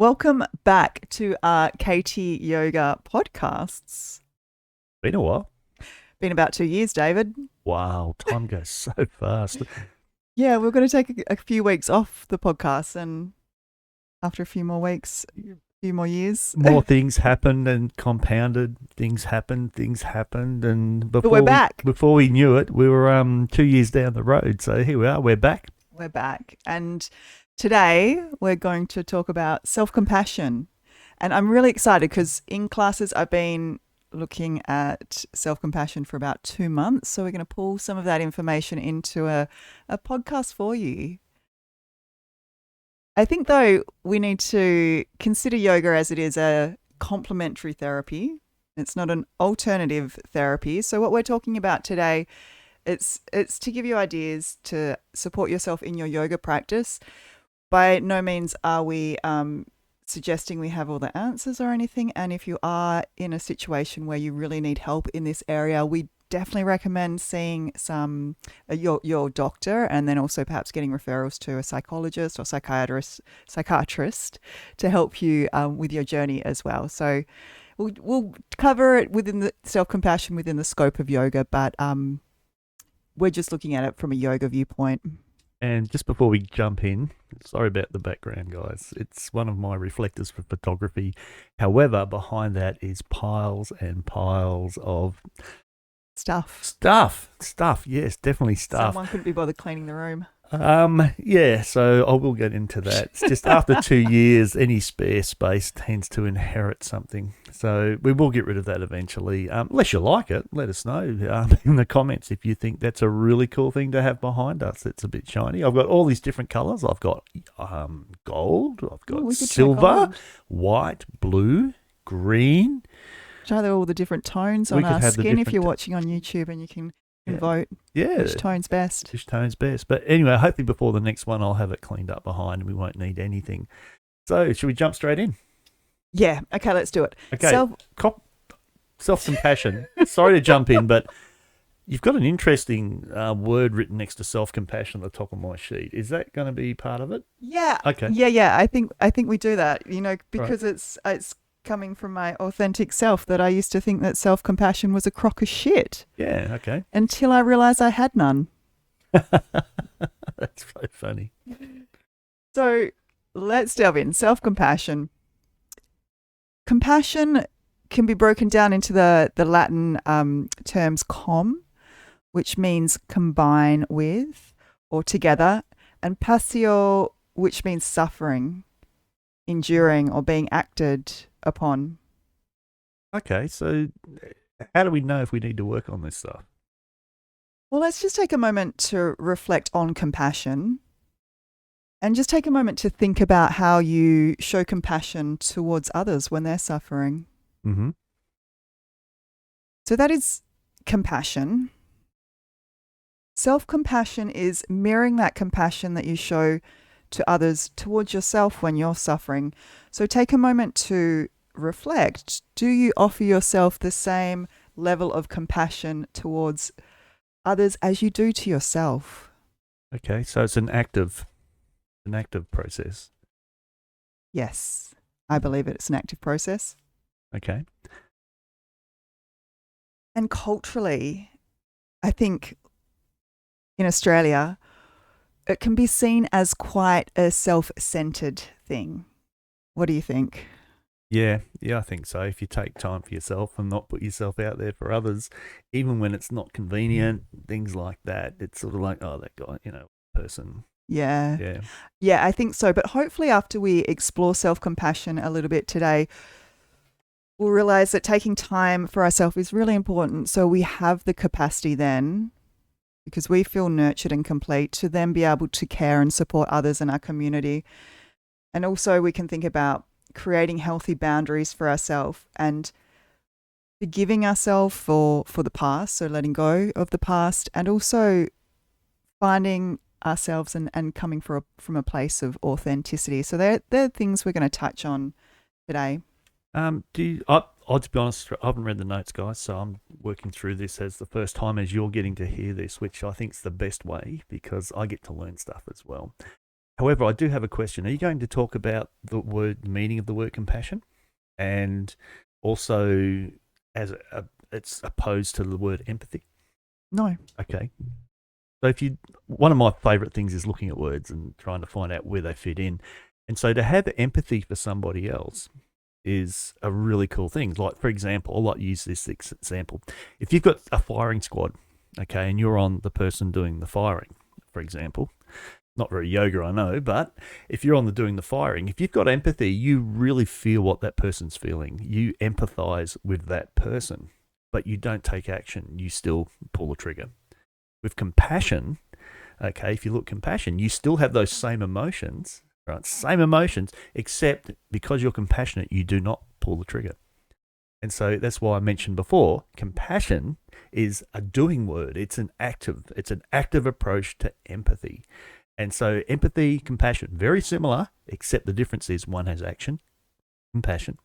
Welcome back to our KT Yoga podcasts. Been a while. Been about 2 years, David. Wow, time goes so fast. Yeah, we're going to take a few weeks off the podcast, and after a few more weeks, a few more years. More things happened and compounded. Things happened, and But we're back. before we knew it, we were 2 years down the road. So here we are. We're back. We're back. And today we're going to talk about self-compassion. And I'm really excited because in classes I've been looking at self-compassion for about 2 months. So we're going to pull some of that information into a podcast for you. I think, though, we need to consider yoga as it is a complementary therapy. It's not an alternative therapy. So what we're talking about today, it's to give you ideas to support yourself in your yoga practice. By no means are we suggesting we have all the answers or anything. And if you are in a situation where you really need help in this area, we definitely recommend seeing your doctor, and then also perhaps getting referrals to a psychologist or psychiatrist to help you with your journey as well. So we'll cover it within the self-compassion within the scope of yoga, but we're just looking at it from a yoga viewpoint. And just before we jump in, sorry about the background, guys. It's one of my reflectors for photography. However, behind that is piles and piles of Stuff. Yes, definitely stuff. Someone couldn't be bothered cleaning the room. Yeah, so I will get into that. It's just after 2 years, any spare space tends to inherit something. So we will get rid of that eventually. Unless you like it, let us know in the comments if you think that's a really cool thing to have behind us. It's a bit shiny. I've got all these different colours. I've got gold, I've got silver, white, blue, green. Try all the different tones on our skin if you're watching on YouTube, and you can vote which tone's best. Which tone's best. But anyway, hopefully before the next one, I'll have it cleaned up behind and we won't need anything. So should we jump straight in? Yeah. Okay, let's do it. Okay. Self-compassion. Sorry to jump in, but you've got an interesting word written next to self-compassion at the top of my sheet. Is that going to be part of it? Yeah. Okay. Yeah. I think we do that, because it's coming from my authentic self that I used to think that self-compassion was a crock of shit. Yeah, okay. Until I realised I had none. That's so funny. So let's delve in. Self-compassion. Compassion can be broken down into the Latin terms com, which means combine with or together, and passio, which means suffering, enduring, or being acted upon. Okay, so how do we know if we need to work on this stuff? Well, let's just take a moment to reflect on compassion, and just take a moment to think about how you show compassion towards others when they're suffering. Mm-hmm. So that is compassion. Self-compassion is mirroring that compassion that you show to others towards yourself when you're suffering. So take a moment to reflect. Do you offer yourself the same level of compassion towards others as you do to yourself? Okay, so it's an active process. Yes, I believe it's an active process. Okay. And culturally, I think in Australia, it can be seen as quite a self-centered thing. What do you think? Yeah, I think so. If you take time for yourself and not put yourself out there for others, even when it's not convenient, things like that, it's sort of like, oh, that guy, person. Yeah, I think so. But hopefully after we explore self-compassion a little bit today, we'll realize that taking time for ourselves is really important. So we have the capacity then, because we feel nurtured and complete, to then be able to care and support others in our community. And also we can think about creating healthy boundaries for ourselves and forgiving ourselves for the past, so letting go of the past, and also finding ourselves and coming from a place of authenticity. So they're things we're going to touch on today. I'll to be honest, I haven't read the notes, guys, so I'm working through this as the first time as you're getting to hear this, which I think is the best way because I get to learn stuff as well. However, I do have a question. Are you going to talk about the meaning of the word compassion, and also as it's opposed to the word empathy? No. Okay. So one of my favourite things is looking at words and trying to find out where they fit in. And so to have empathy for somebody else is a really cool thing. Like, for example, I like to use this example. If you've got a firing squad, okay, and you're on the person doing the firing, for example, not very yoga, I know, but if you're on the doing the firing, if you've got empathy, you really feel what that person's feeling. You empathize with that person, but you don't take action. You still pull the trigger. With compassion, okay, if you look compassion, you still have those same emotions, right? Same emotions, except because you're compassionate, you do not pull the trigger. And so that's why I mentioned before, compassion is a doing word. It's an active approach to empathy. And so empathy, compassion, very similar, except the difference is one has action, compassion.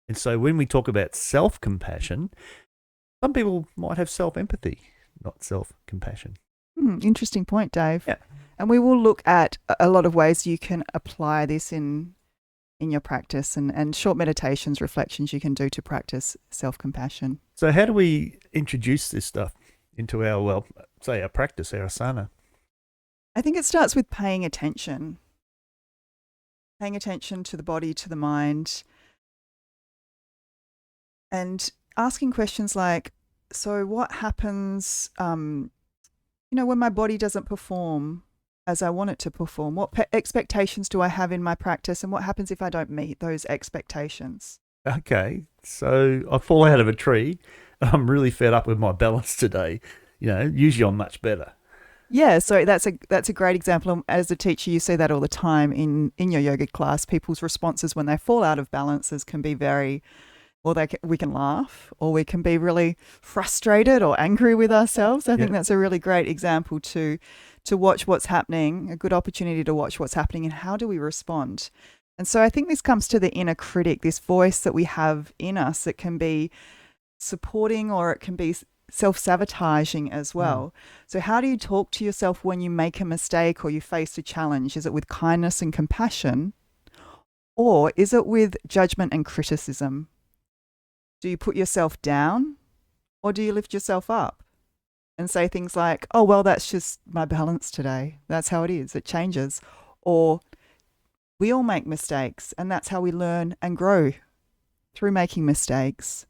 And so when we talk about self-compassion, some people might have self-empathy, not self-compassion. Interesting point, Dave. Yeah. And we will look at a lot of ways you can apply this in your practice, and short meditations, reflections you can do to practice self-compassion. So how do we introduce this stuff into our practice, our asana? I think it starts with paying attention to the body, to the mind, and asking questions like, so what happens, when my body doesn't perform as I want it to perform? What expectations do I have in my practice, and what happens if I don't meet those expectations? Okay, so I fall out of a tree. I'm really fed up with my balance today. Usually I'm much better. Yeah, so that's a great example. As a teacher, you see that all the time in your yoga class. People's responses when they fall out of balances can be very, we can laugh, or we can be really frustrated or angry with ourselves. I think that's a really great example to watch what's happening, a good opportunity to watch what's happening, and how do we respond. And so I think this comes to the inner critic, this voice that we have in us that can be supporting, or it can be self-sabotaging as well. So how do you talk to yourself when you make a mistake or you face a challenge? Is it with kindness and compassion, or is it with judgment and criticism? Do you put yourself down, or do you lift yourself up and say things like, oh, well, that's just my balance today. That's how it is. It changes. Or we all make mistakes, and that's how we learn and grow, through making mistakes.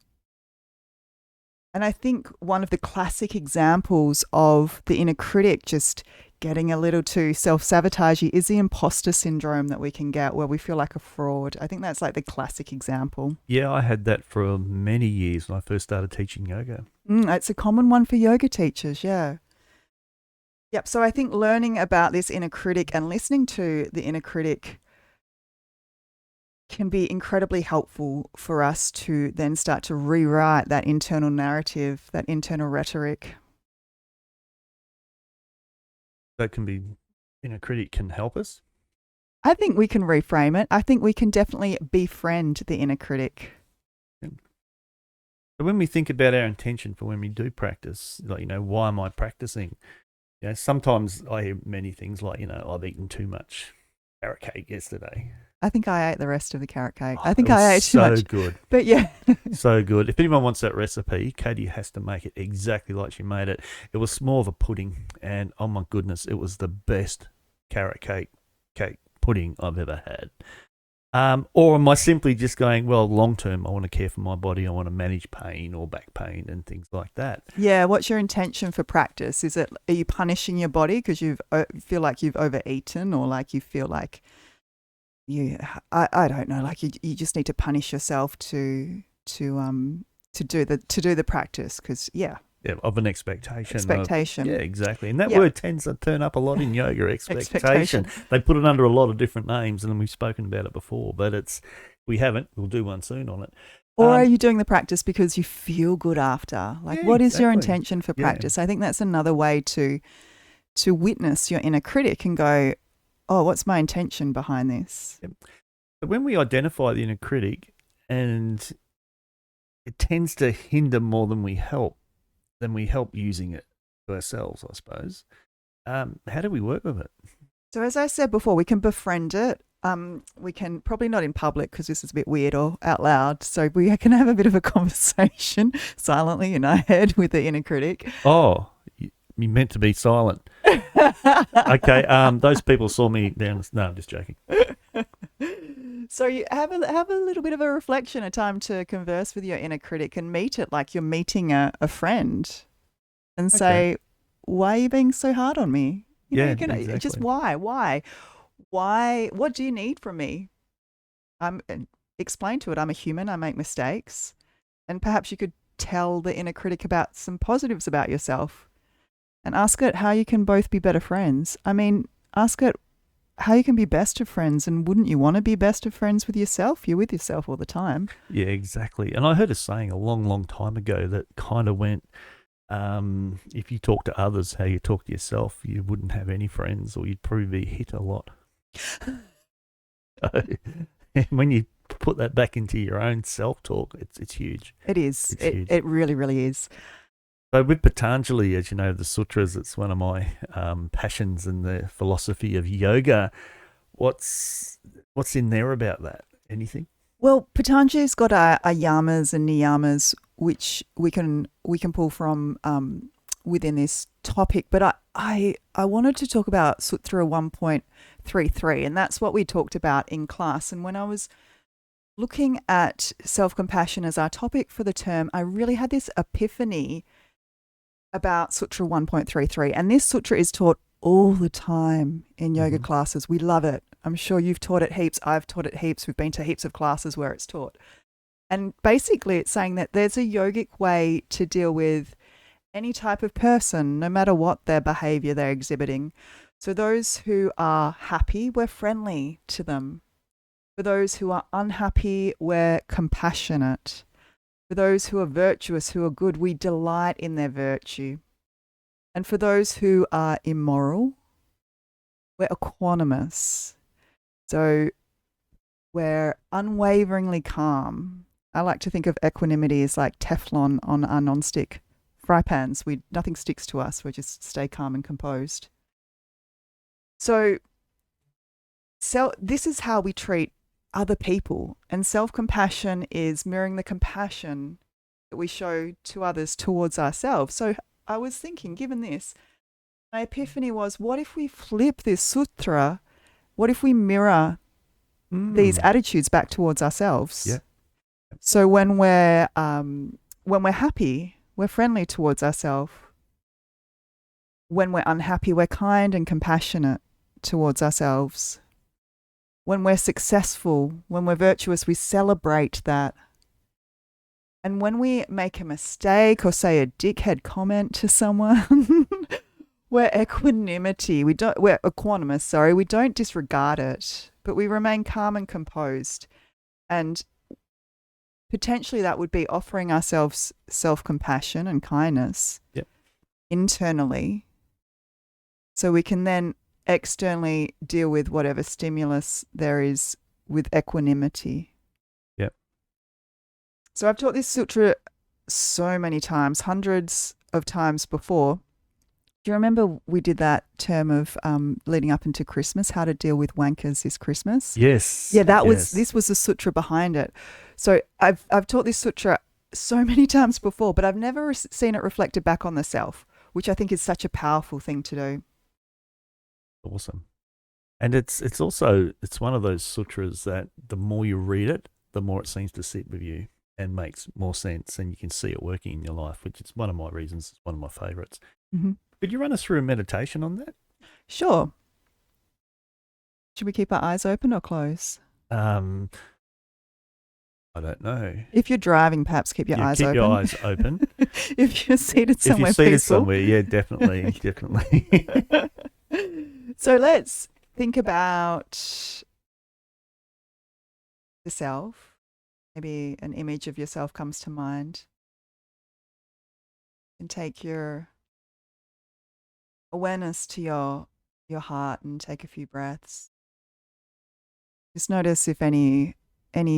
And I think one of the classic examples of the inner critic just getting a little too self-sabotagey is the imposter syndrome that we can get, where we feel like a fraud. I think that's like the classic example. Yeah, I had that for many years when I first started teaching yoga. It's a common one for yoga teachers, yeah. Yep, so I think learning about this inner critic and listening to the inner critic can be incredibly helpful for us to then start to rewrite that internal narrative, that internal rhetoric. That can be, inner critic can help us. I think we can reframe it. I think we can definitely befriend the inner critic. So when we think about our intention for when we do practice, like, why am I practicing? Sometimes I hear many things like, I've eaten too much carrot cake yesterday. I think I ate the rest of the carrot cake. Oh, I think I ate too much. So good. But yeah. So good. If anyone wants that recipe, Katie has to make it exactly like she made it. It was more of a pudding, and oh my goodness, it was the best carrot cake pudding I've ever had. Or am I simply just going, well, long term, I want to care for my body, I want to manage pain or back pain and things like that. Yeah, what's your intention for practice? Are you punishing your body because you feel like you've overeaten, or like you feel like I don't know, like you just need to punish yourself to do the practice, because of an expectation. Expectation. Yeah, exactly. And that word tends to turn up a lot in yoga, expectation. They put it under a lot of different names, and we've spoken about it before, but we haven't. We'll do one soon on it. Or are you doing the practice because you feel good after? Like, what is your intention for practice? I think that's another way to witness your inner critic and go, oh, what's my intention behind this? But when we identify the inner critic, and it tends to hinder more than we help using it to ourselves, I suppose. How do we work with it? So as I said before, we can befriend it. We can probably not in public because this is a bit weird or out loud. So we can have a bit of a conversation silently in our head with the inner critic. Oh, you meant to be silent. Okay. Those people saw me down. No, I'm just joking. So you have a little bit of a reflection, a time to converse with your inner critic and meet it like you're meeting a friend, and Okay. say, "Why are you being so hard on me? Yeah, You can just exactly. why? What do you need from me? And explain to it. I'm a human. I make mistakes, and perhaps you could tell the inner critic about some positives about yourself, and ask it how you can both be better friends. I mean, ask it how you can be best of friends, and wouldn't you want to be best of friends with yourself? You're with yourself all the time. Yeah, exactly. And I heard a saying a long, long time ago that kind of went, if you talk to others how you talk to yourself, you wouldn't have any friends, or you'd probably be hit a lot. When you put that back into your own self talk, it's huge. It is. It's It huge. it really really is. So with Patanjali, as you know, the Sutras, it's one of my passions in the philosophy of yoga. What's in there about that? Anything? Well, Patanjali's got a yamas and niyamas, which we can pull from within this topic. But I wanted to talk about Sutra 1.33, and that's what we talked about in class. And when I was looking at self compassion as our topic for the term, I really had this epiphany about Sutra 1.33. And this sutra is taught all the time in yoga Mm-hmm. classes. We love it. I'm sure you've taught it heaps. I've taught it heaps. We've been to heaps of classes where it's taught. And basically, it's saying that there's a yogic way to deal with any type of person, no matter what their behavior they're exhibiting. So, those who are happy, we're friendly to them. For those who are unhappy, we're compassionate. For those who are virtuous, who are good, we delight in their virtue. And for those who are immoral, we're equanimous. So we're unwaveringly calm. I like to think of equanimity as like Teflon on our non-stick fry pans. Nothing sticks to us. We just stay calm and composed. So this is how we treat other people. And self-compassion is mirroring the compassion that we show to others towards ourselves. So I was thinking, given this, my epiphany was, what if we flip this sutra? What if we mirror these Mm. attitudes back towards ourselves? Yeah. So when we're happy, we're friendly towards ourselves. When we're unhappy, we're kind and compassionate towards ourselves. When we're successful, when we're virtuous, we celebrate that. And when we make a mistake or say a dickhead comment to someone, we're equanimity. We're equanimous, sorry. We don't disregard it, but we remain calm and composed. And potentially that would be offering ourselves self-compassion and kindness Yep. internally, so we can then externally deal with whatever stimulus there is with equanimity. Yep. So I've taught this sutra so many times, hundreds of times before. Do you remember we did that term of leading up into Christmas, how to deal with wankers this Christmas? Yes. Yeah, Yes. this was the sutra behind it. So I've taught this sutra so many times before, but I've never seen it reflected back on the self, which I think is such a powerful thing to do. Awesome. And it's also it's one of those sutras that the more you read it, the more it seems to sit with you and makes more sense, and you can see it working in your life, which is one of my reasons. It's one of my favorites. Mm-hmm. Could you run us through a meditation on that? Sure. Should we keep our eyes open or close? I don't know. If you're driving, perhaps keep your eyes keep open. your eyes open. If you're seated If somewhere you're seated peaceful. somewhere, yeah, definitely, definitely. So let's think about the self. Maybe an image of yourself comes to mind. And take your awareness to your heart and take a few breaths. Just notice if any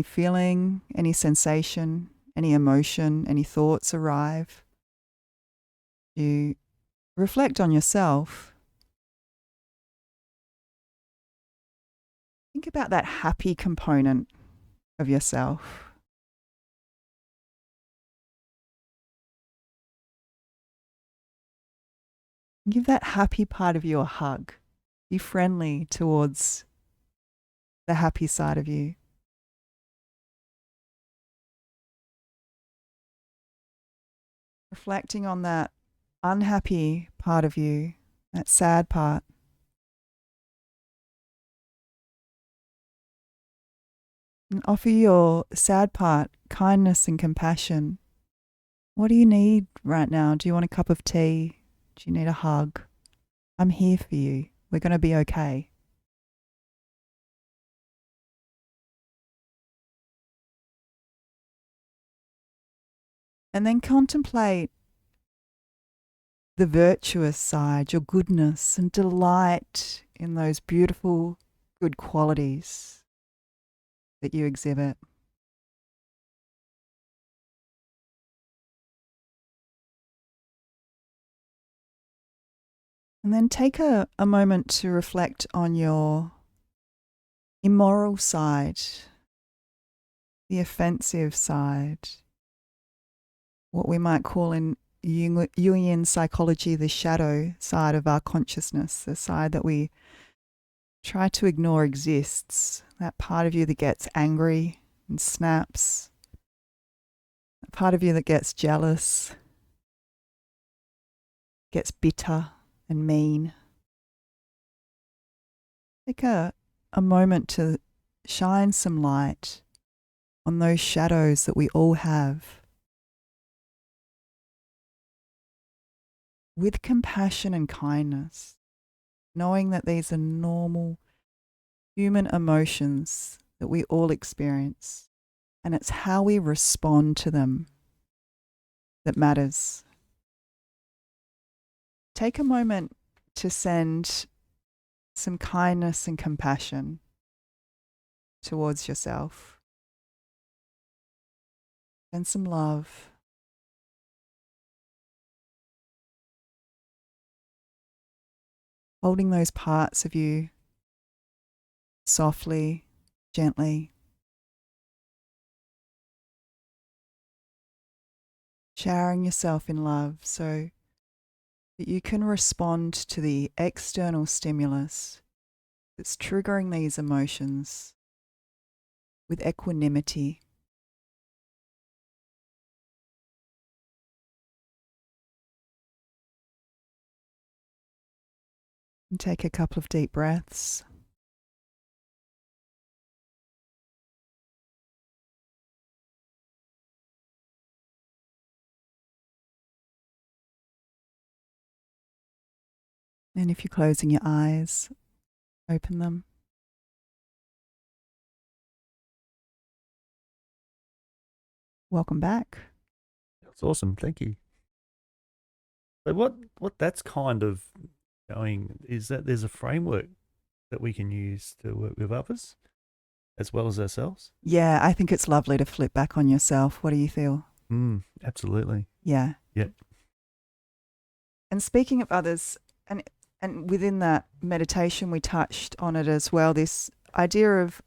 feeling, any sensation, any emotion, any thoughts arrive. You reflect on yourself. think about that happy component of yourself. Give that happy part of you a hug. Be friendly towards the happy side of you. Reflecting on that unhappy part of you, that sad part. And offer your sad part kindness and compassion. What do you need right now? Do you want a cup of tea? Do you need a hug? I'm here for you. We're going to be okay. And then contemplate the virtuous side, your goodness, and delight in those beautiful, good qualities that you exhibit. And then take a moment to reflect on your immoral side, the offensive side, what we might call in Jungian psychology the shadow side of our consciousness, the side that we try to ignore exists, that part of you that gets angry and snaps, that part of you that gets jealous, gets bitter and mean. Take a moment to shine some light on those shadows that we all have, with compassion and kindness, knowing that these are normal human emotions that we all experience, and it's how we respond to them that matters. Take a moment to send some kindness and compassion towards yourself. Send some love. Holding those parts of you softly, gently. Showering yourself in love so that you can respond to the external stimulus that's triggering these emotions with equanimity. And take a couple of deep breaths. And if you're closing your eyes, open them. Welcome back. That's awesome. Thank you. So what that's kind of going is that there's a framework that we can use to work with others as well as ourselves. Yeah, I think it's lovely to flip back on yourself. What do you feel? Absolutely. Yeah. Yep. And speaking of others, and within that meditation, we touched on it as well, this idea of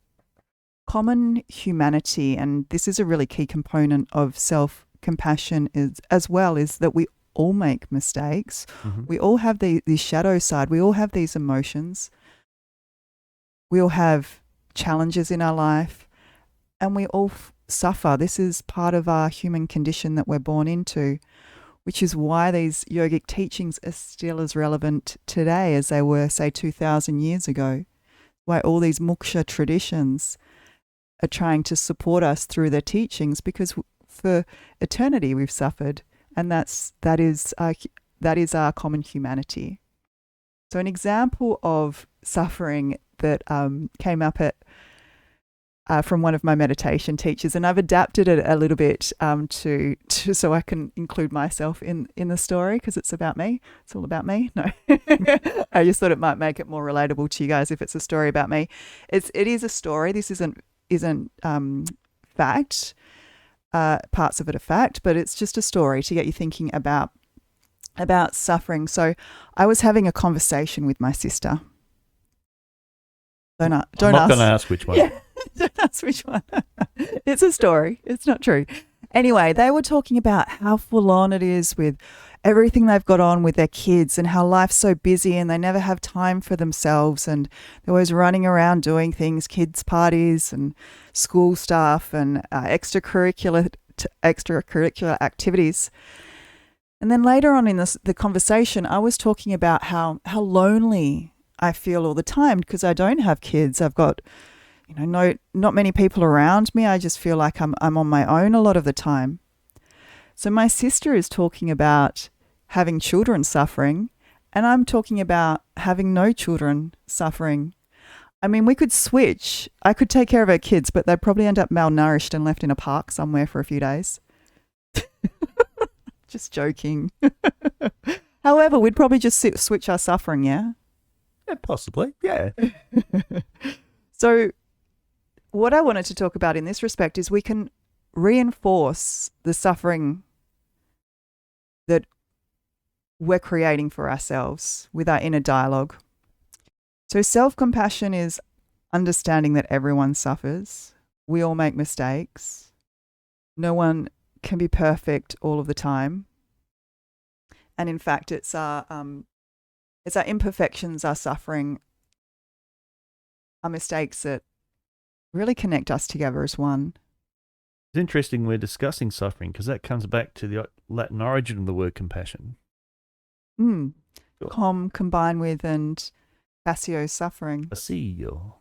common humanity. And this is a really key component of self-compassion as well, is that we all make mistakes. Mm-hmm. We all have the shadow side. We all have these emotions. We all have challenges in our life, and we all suffer. This is part of our human condition that we're born into, which is why these yogic teachings are still as relevant today as they were, say, 2,000 years ago. Why all these moksha traditions are trying to support us through their teachings, because for eternity we've suffered, and that is our common humanity. So an example of suffering that came up from one of my meditation teachers, and I've adapted it a little bit to so I can include myself in the story, because it's about me. It's all about me. No, I just thought it might make it more relatable to you guys if it's a story about me. It is a story. This isn't fact. Parts of it are fact, but it's just a story to get you thinking about suffering. So I was having a conversation with my sister Don't I'm not ask. going to ask which one. Yeah, don't ask which one. It's a story. It's not true. Anyway, they were talking about how full on it is with everything they've got on with their kids and how life's so busy and they never have time for themselves and they're always running around doing things, kids' parties and school stuff and extracurricular activities. And then later on in the conversation, I was talking about how lonely I feel all the time because I don't have kids. I've got not many people around me. I just feel like I'm on my own a lot of the time. So my sister is talking about having children suffering, and I'm talking about having no children suffering. I mean, we could switch. I could take care of her kids, but they'd probably end up malnourished and left in a park somewhere for a few days. Just joking. However, we'd probably just switch our suffering, yeah? Yeah, possibly. Yeah. So what I wanted to talk about in this respect is we can reinforce the suffering that we're creating for ourselves with our inner dialogue. So self-compassion is understanding that everyone suffers. We all make mistakes. No one can be perfect all of the time. And in fact, it's our imperfections, our suffering, our mistakes that really connect us together as one. It's interesting we're discussing suffering because that comes back to the Latin origin of the word compassion. Sure. Sure. Combined with and passio, suffering. Passio.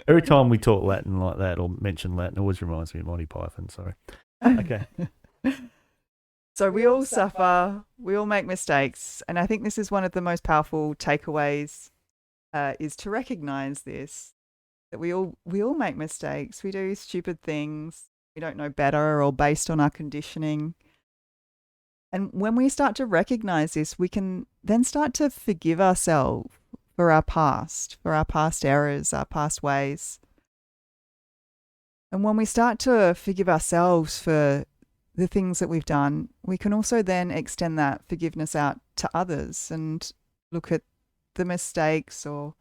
Every time we talk Latin like that or mention Latin, it always reminds me of Monty Python. Sorry. Okay. So we all suffer, we all make mistakes. And I think this is one of the most powerful takeaways is to recognize this, that we all make mistakes. We do stupid things. We don't know better or based on our conditioning. And when we start to recognize this, we can then start to forgive ourselves for our past errors, our past ways. And when we start to forgive ourselves for the things that we've done, we can also then extend that forgiveness out to others and look at the mistakes or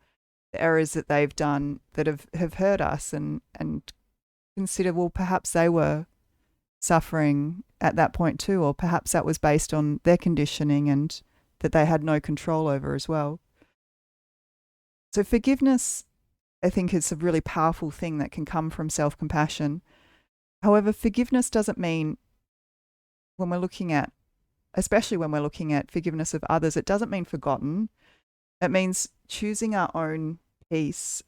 the errors that they've done that have hurt us and consider, well, perhaps they were suffering at that point too, or perhaps that was based on their conditioning and that they had no control over as well. So forgiveness, I think, is a really powerful thing that can come from self-compassion. However, forgiveness doesn't mean especially when we're looking at forgiveness of others, it doesn't mean forgotten. It means choosing our own peace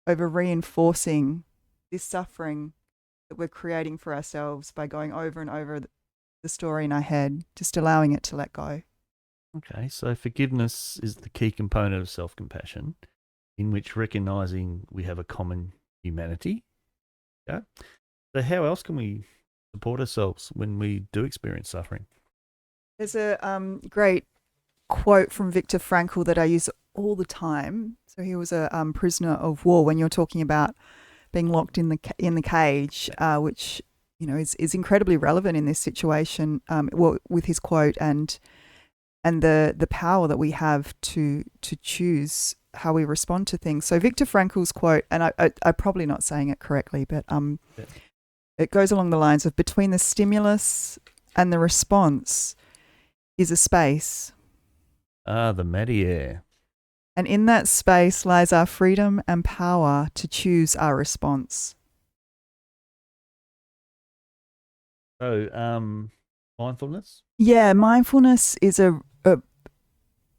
over reinforcing this suffering that we're creating for ourselves by going over and over the story in our head, just allowing it to let go. Okay, so forgiveness is the key component of self-compassion, in which recognizing we have a common humanity. Yeah. So how else can we support ourselves when we do experience suffering? There's a great quote from Viktor Frankl that I use all the time. So he was a prisoner of war. When you're talking about being locked in the cage, which is incredibly relevant in this situation. With his quote and the power that we have to choose how we respond to things. So Viktor Frankl's quote, and I'm probably not saying it correctly, but it goes along the lines of, between the stimulus and the response is a space. The matière. And in that space lies our freedom and power to choose our response. So, mindfulness? Yeah, mindfulness is a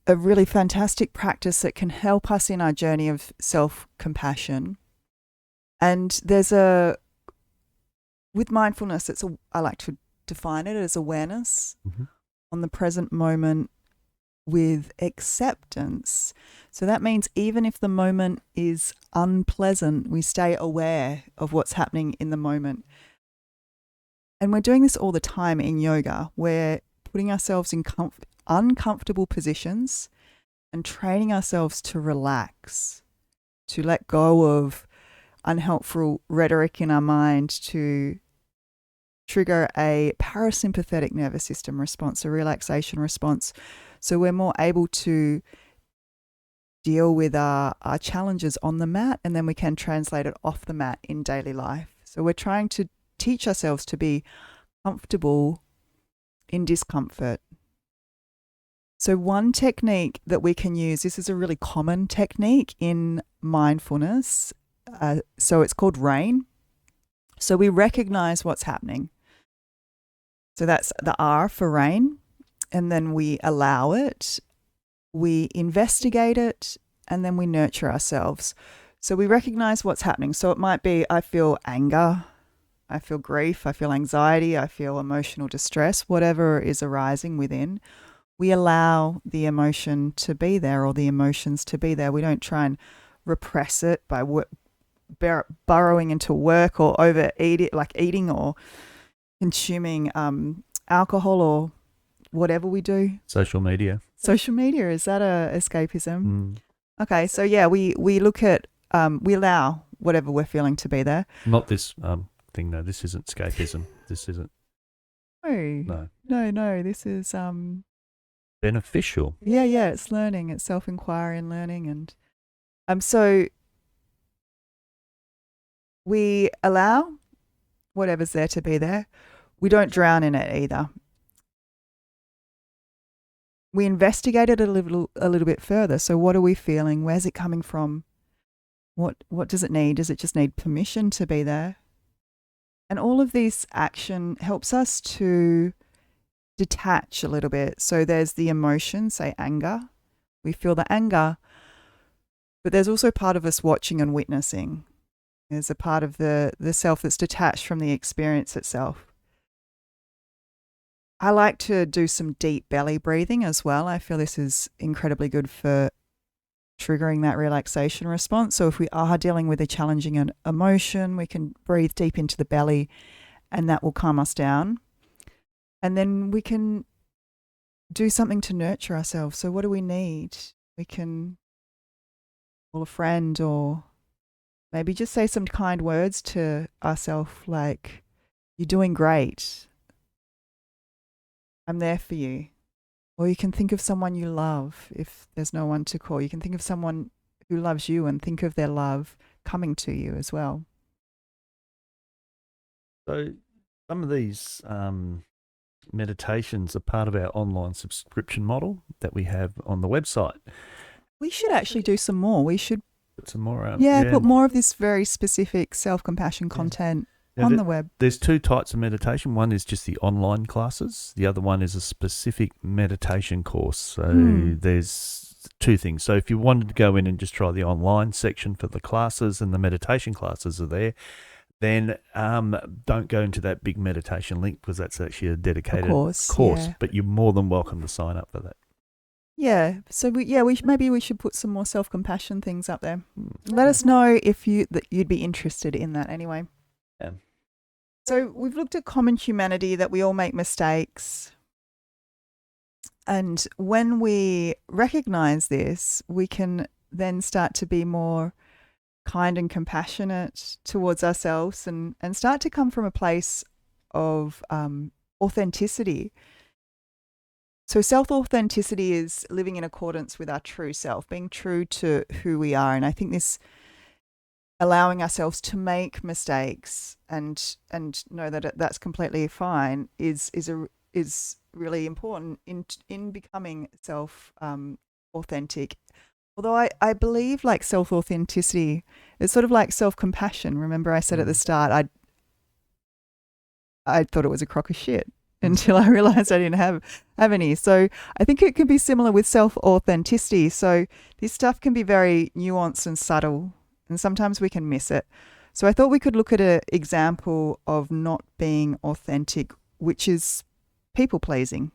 really fantastic practice that can help us in our journey of self-compassion. And with mindfulness, I like to define it as awareness on the present moment with acceptance. So that means even if the moment is unpleasant, we stay aware of what's happening in the moment. And we're doing this all the time in yoga. We're putting ourselves in uncomfortable positions and training ourselves to relax, to let go of unhelpful rhetoric in our mind, to trigger a parasympathetic nervous system response, a relaxation response. So we're more able to deal with our challenges on the mat, and then we can translate it off the mat in daily life. So we're trying to teach ourselves to be comfortable in discomfort. So one technique that we can use, this is a really common technique in mindfulness. So it's called RAIN. So we recognize what's happening. So that's the R for RAIN. And then we allow it, we investigate it, and then we nurture ourselves. So we recognize what's happening. So it might be, I feel anger, I feel grief, I feel anxiety, I feel emotional distress, whatever is arising within. We allow the emotion to be there, or the emotions to be there. We don't try and repress it by burrowing into work or overeat it, like eating or consuming alcohol or whatever we do. Social media. Social media, is that a escapism? Okay, so yeah, we look at, we allow whatever we're feeling to be there. Not this thing, no, this isn't escapism. This isn't. No, this is beneficial. Yeah, it's learning, it's self-inquiry and learning. And so we allow whatever's there to be there. We don't drown in it either. We investigate it a little bit further. So what are we feeling? Where's it coming from? What does it need? Does it just need permission to be there? And all of this action helps us to detach a little bit. So there's the emotion, say anger. We feel the anger, but there's also part of us watching and witnessing. There's a part of the self that's detached from the experience itself. I like to do some deep belly breathing as well. I feel this is incredibly good for triggering that relaxation response. So if we are dealing with a challenging emotion, we can breathe deep into the belly and that will calm us down. And then we can do something to nurture ourselves. So what do we need? We can call a friend, or maybe just say some kind words to ourselves like, "You're doing great. I'm there for you." Or you can think of someone you love if there's no one to call. You can think of someone who loves you and think of their love coming to you as well. So some of these meditations are part of our online subscription model that we have on the website. We should actually do some more. We should put some more out. Yeah, put more of this very specific self-compassion content on the web. There's two types of meditation. One is just the online classes. The other one is a specific meditation course. So there's two things. So if you wanted to go in and just try the online section for the classes, and the meditation classes are there, then don't go into that big meditation link, because that's actually a dedicated course. Yeah. But you're more than welcome to sign up for that. Yeah. So maybe we should put some more self-compassion things up there. Let us know if you'd be interested in that anyway. Yeah. So we've looked at common humanity, that we all make mistakes. And when we recognize this, we can then start to be more kind and compassionate towards ourselves, and start to come from a place of authenticity. So self-authenticity is living in accordance with our true self, being true to who we are. And I think this allowing ourselves to make mistakes and know that that's completely fine is really important in becoming authentic. Although I believe like self-authenticity is sort of like self-compassion. Remember I said at the start, I thought it was a crock of shit until I realized I didn't have any. So I think it can be similar with self-authenticity. So this stuff can be very nuanced and subtle, and sometimes we can miss it. So I thought we could look at an example of not being authentic, which is people-pleasing.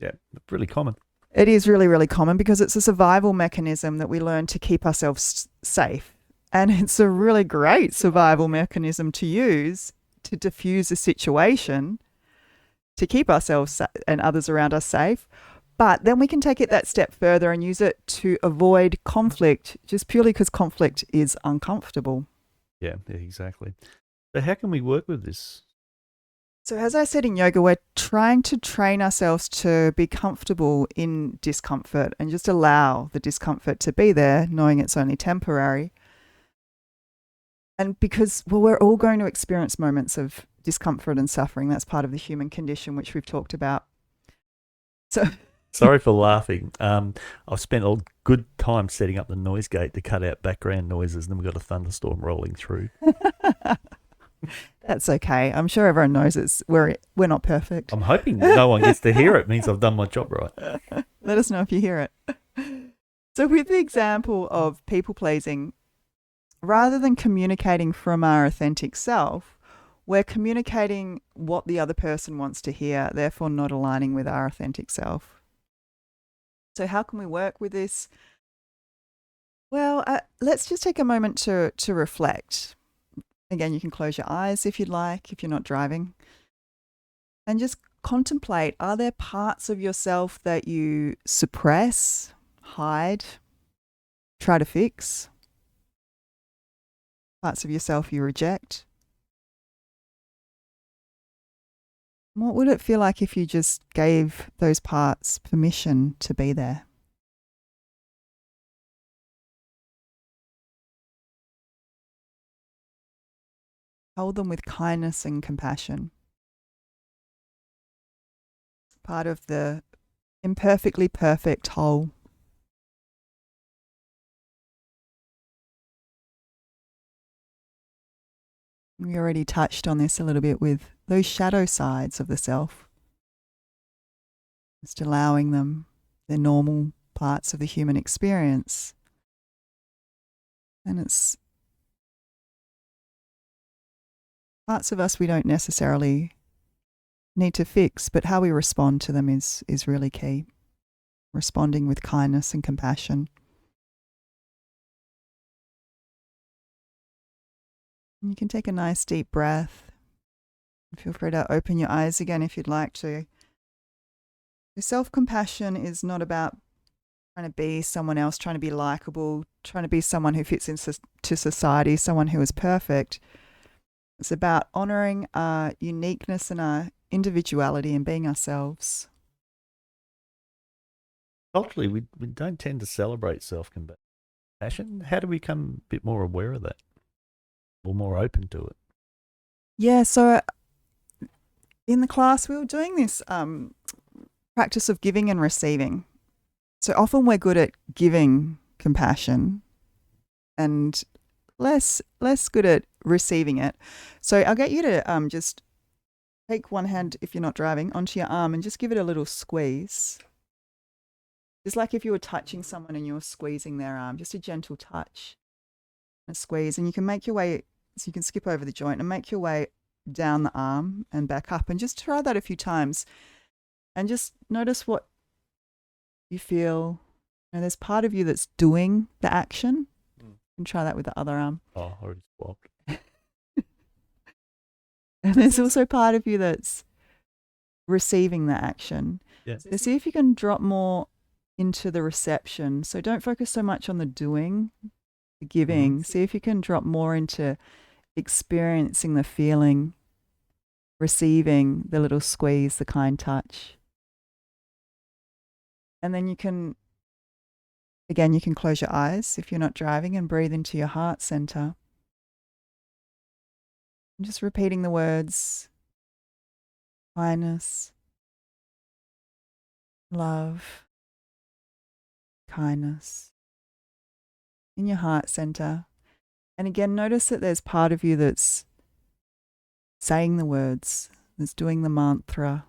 Yeah, really common. It is really, really common because it's a survival mechanism that we learn to keep ourselves safe. And it's a really great survival mechanism to use to diffuse a situation, to keep ourselves and others around us safe. But then we can take it that step further and use it to avoid conflict, just purely because conflict is uncomfortable. Yeah, exactly. So how can we work with this? So, as I said in yoga, we're trying to train ourselves to be comfortable in discomfort and just allow the discomfort to be there, knowing it's only temporary. And because, well, we're all going to experience moments of discomfort and suffering. That's part of the human condition, which we've talked about. So, Sorry for laughing. I've spent a good time setting up the noise gate to cut out background noises, and then we've got a thunderstorm rolling through. that's okay. I'm sure everyone knows we're not perfect. I'm hoping no one gets to hear it. Means I've done my job right. Let us know if you hear it. So, with the example of people pleasing, rather than communicating from our authentic self, we're communicating what the other person wants to hear, therefore not aligning with our authentic self. So, how can we work with this? Well, let's just take a moment to reflect. Again, you can close your eyes if you'd like, if you're not driving, and just contemplate, are there parts of yourself that you suppress, hide, try to fix? Parts of yourself you reject? What would it feel like if you just gave those parts permission to be there? Hold them with kindness and compassion. It's part of the imperfectly perfect whole. We already touched on this a little bit with those shadow sides of the self. Just allowing them, they're normal parts of the human experience. And it's parts of us we don't necessarily need to fix, but how we respond to them is really key. Responding with kindness and compassion. And you can take a nice deep breath. Feel free to open your eyes again if you'd like to. Self-compassion is not about trying to be someone else, trying to be likable, trying to be someone who fits into society, someone who is perfect. It's about honouring our uniqueness and our individuality and being ourselves. Culturally, we don't tend to celebrate self-compassion. How do we become a bit more aware of that or more open to it? Yeah, so in the class we were doing this practice of giving and receiving. So often we're good at giving compassion and less good at receiving it. So I'll get you to just take one hand, if you're not driving, onto your arm and just give it a little squeeze. Just like if you were touching someone and you were squeezing their arm, just a gentle touch, a squeeze. And you can make your way, so you can skip over the joint and make your way down the arm and back up. And just try that a few times and just notice what you feel. There's part of you that's doing the action. You can try that with the other arm. Oh, I already swapped. And there's also part of you that's receiving the action. Yeah. So see if you can drop more into the reception. So don't focus so much on the doing, the giving. Mm-hmm. See if you can drop more into experiencing the feeling, receiving the little squeeze, the kind touch. And then you can close your eyes if you're not driving and breathe into your heart center. And just repeating the words, kindness, love, kindness in your heart center. And again, notice that there's part of you that's saying the words, that's doing the mantra.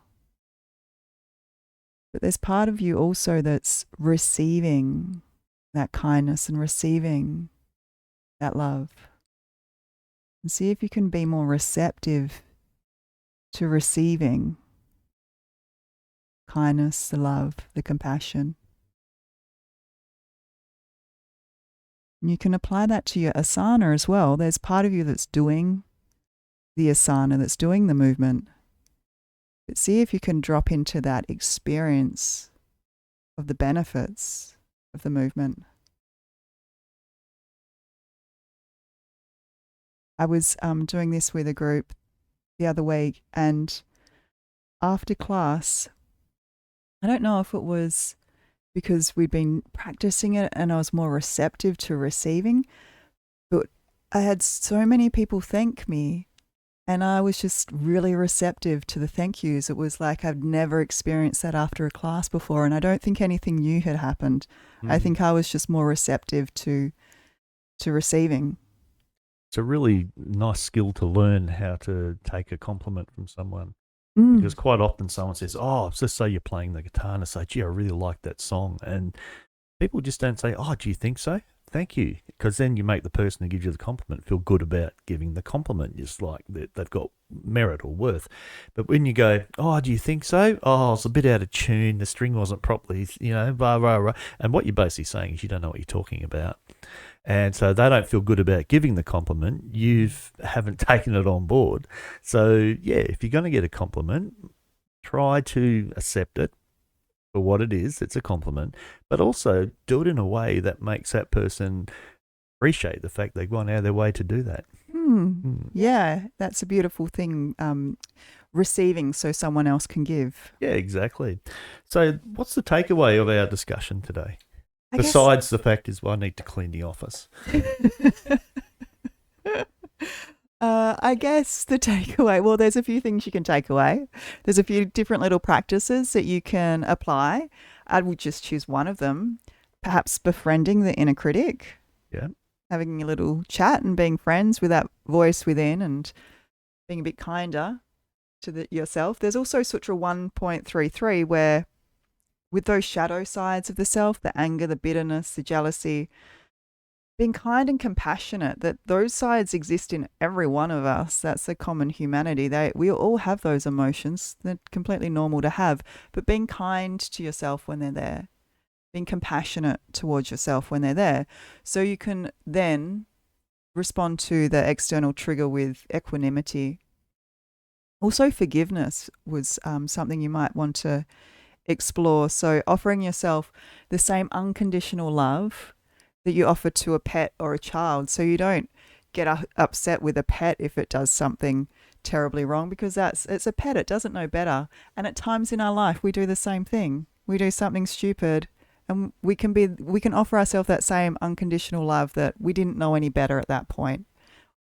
But there's part of you also that's receiving that kindness and receiving that love. And see if you can be more receptive to receiving kindness, the love, the compassion. And you can apply that to your asana as well. There's part of you that's doing the asana, that's doing the movement. But see if you can drop into that experience of the benefits of the movement. I was doing this with a group the other week, and after class, I don't know if it was because we'd been practicing it and I was more receptive to receiving, but I had so many people thank me and I was just really receptive to the thank yous. It was like I've never experienced that after a class before, and I don't think anything new had happened. I Mm. think I was just more receptive to receiving. It's a really nice skill to learn how to take a compliment from someone. Because Mm. quite often someone says, "Oh, just say you're playing the guitar," and I say, "Gee, I really like that song," and people just don't say, "Oh, do you think so? Thank you," because then you make the person who gives you the compliment feel good about giving the compliment, just like that they've got merit or worth. But when you go, "Oh, do you think so? Oh, it's a bit out of tune. The string wasn't properly, blah blah blah," and what you're basically saying is you don't know what you're talking about. And so they don't feel good about giving the compliment. You haven't taken it on board. So, yeah, if you're going to get a compliment, try to accept it for what it is. It's a compliment, but also do it in a way that makes that person appreciate the fact they've gone out of their way to do that. Hmm. Mm. Yeah, that's a beautiful thing. Receiving so someone else can give. Yeah, exactly. So, what's the takeaway of our discussion today? I guess. Besides the fact is, well, I need to clean the office. I guess the takeaway, well, there's a few things you can take away. There's a few different little practices that you can apply. I would just choose one of them. Perhaps befriending the inner critic, Yeah. having a little chat and being friends with that voice within and being a bit kinder to yourself. There's also Sutra 1.33 where with those shadow sides of the self, the anger, the bitterness, the jealousy, being kind and compassionate, that those sides exist in every one of us. That's the common humanity. We all have those emotions. They're completely normal to have. But being kind to yourself when they're there, being compassionate towards yourself when they're there, so you can then respond to the external trigger with equanimity. Also, forgiveness was something you might want to explore. So, offering yourself the same unconditional love that you offer to a pet or a child. So, you don't get upset with a pet if it does something terribly wrong, because it's a pet, it doesn't know better. And at times in our life, we do the same thing. We do something stupid. And we can offer ourselves that same unconditional love that we didn't know any better at that point,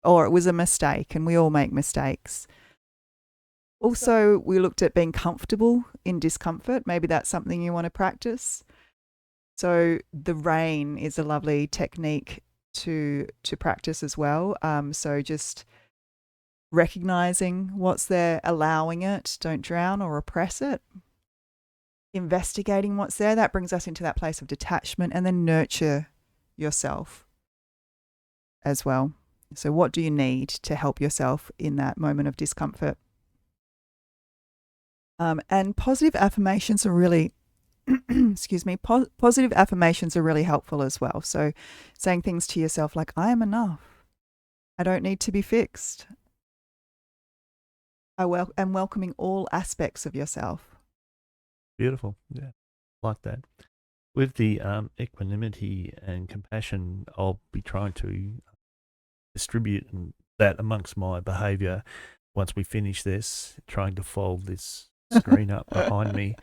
or it was a mistake, and we all make mistakes. Also, we looked at being comfortable in discomfort. Maybe that's something you want to practice. So the rain is a lovely technique to practice as well. So just recognizing what's there, allowing it, don't drown or repress it. Investigating what's there, that brings us into that place of detachment, and then nurture yourself as well. So what do you need to help yourself in that moment of discomfort? And positive affirmations are really, excuse me, positive affirmations are really helpful as well. So saying things to yourself like, I am enough. I don't need to be fixed. I'm welcoming all aspects of yourself. Beautiful. Yeah. Like that. With the equanimity and compassion, I'll be trying to distribute that amongst my behaviour once we finish this, trying to fold this screen up behind me.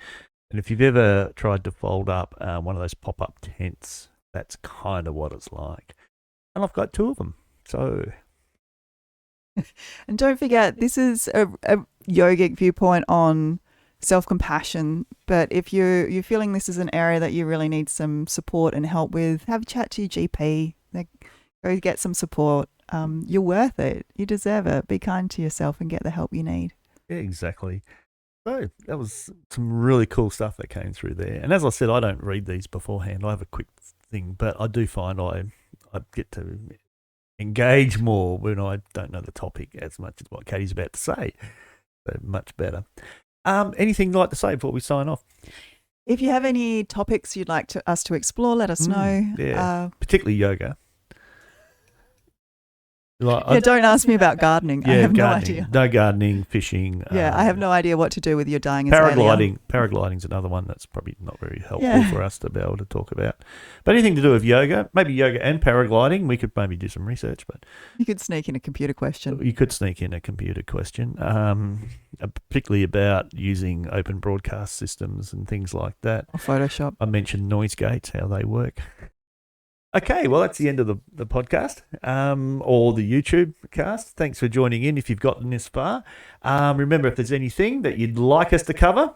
And if you've ever tried to fold up one of those pop-up tents, that's kind of what it's like. And I've got two of them. So, And don't forget, this is a yogic viewpoint on self-compassion. But if you're feeling this is an area that you really need some support and help with, have a chat to your GP. Go get some support. You're worth it. You deserve it. Be kind to yourself and get the help you need. yeah, exactly. So that was some really cool stuff that came through there. And as I said, I don't read these beforehand. I have a quick thing, but I do find I get to engage more when I don't know the topic as much as what Katie's about to say. So much better. Anything you'd like to say before we sign off? If you have any topics you'd like us to explore, let us know. Yeah, particularly yoga. Like, don't ask me about gardening. I have no idea. No gardening, fishing. I have no idea what to do with your dying azalea. Paragliding's another one that's probably not very helpful for us to be able to talk about. But anything to do with yoga, maybe yoga and paragliding, we could maybe do some research. But you could sneak in a computer question. Particularly about using open broadcast systems and things like that. Or Photoshop. I mentioned noise gates, how they work. Okay, well, that's the end of the podcast or the YouTube cast. Thanks for joining in if you've gotten this far. Remember, if there's anything that you'd like us to cover.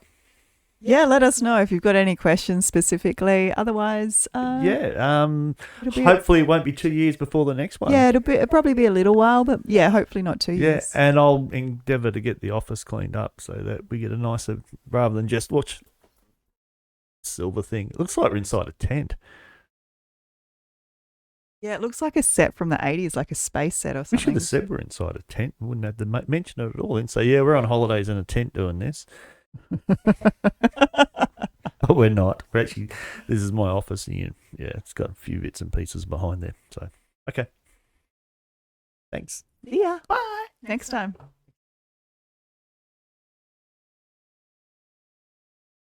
Yeah, let us know if you've got any questions specifically. Otherwise, hopefully it won't be 2 years before the next one. Yeah, it'll probably be a little while, but yeah, hopefully not 2 years. Yeah, and I'll endeavour to get the office cleaned up so that we get a nicer, rather than just watch silver thing. It looks like we're inside a tent. Yeah, it looks like a set from the 80s, like a space set or something. We should have said we're inside a tent. We wouldn't have to mention it at all. And say, yeah, we're on holidays in a tent doing this. But we're not. We're actually, this is my office. And it's got a few bits and pieces behind there. So, okay. Thanks. Yeah. Bye. Next time.